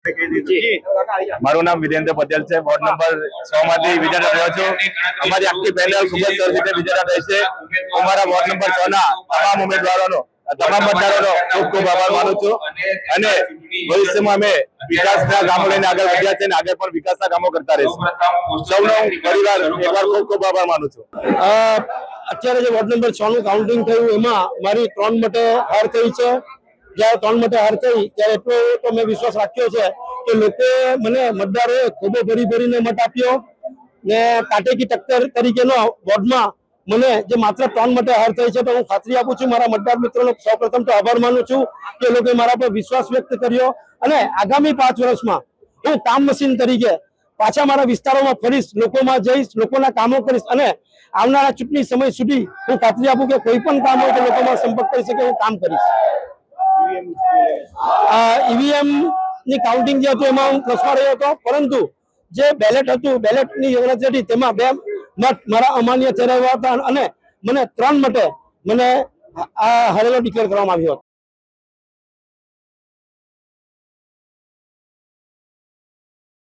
મારું નામ વિરેન્દ્ર પટેલ છે, વોર્ડ નંબર 6 માંથી વિજેતા થયો છું। અમારી આખી પેનલ ખૂબ જ સરસ રીતે વિજેતા થઈ છે। અમારા વોર્ડ નંબર 6 ના તમામ ઉમેદવારોનો તમામ મતદારોનો ખૂબ ખૂબ આભાર માનું છું અને ભવિષ્યમાં અમે વિકાસના કામો લઈને આગળ વધ્યા છે અને આગળ પણ વિકાસના કામો કરતા રહીશું। સૌનો પરિવાર એકવાર ખૂબ ખૂબ આભાર માનું છું। અત્યારે જે વોર્ડ નંબર 6 નું કાઉન્ટિંગ થયું એમાં મારી 3 મતે હાર થઈ છે। જ્યારે 3 મતે હાર થઈ ત્યારે એટલો તો મેં વિશ્વાસ રાખ્યો છે કે લોકો મને મતદારોએ ખૂબ ભરીને મત આપ્યો ને કાટેકી ટક્કર તરીકેનો વોર્ડમાં મને જે માત્ર 3 મતે હાર થઈ છે, તો હું ખાતરી આપું છું મારા મતદાર મિત્રોનો સૌપ્રથમ તો આભાર માનું છું કે લોકોએ મારા પર વિશ્વાસ વ્યક્ત કર્યો અને આગામી 5 વર્ષમાં હું કામ મશીન તરીકે પાછા મારા વિસ્તારોમાં ફરીશ, લોકોમાં જઈશ, લોકોના કામો કરીશ અને આવનારા ચૂંટણી સમય સુધી હું ખાતરી આપું કે કોઈ પણ કામ હોય તો લોકોમાં સંપર્ક કરી શકે હું કામ કરીશ। ઈવીએમ ની કાઉન્ટિંગ જે હતું એમાં હું પ્લસમાં રહ્યો હતો, પરંતુ જે બેલેટ હતું, બેલેટની ગણતરી હતી તેમાં 2 મત મારા અમાન્ય ઠેરાવ્યા હતા અને મને 3 મતે મને આ હરેલો ડિક્લેર કરવામાં આવ્યો હતો।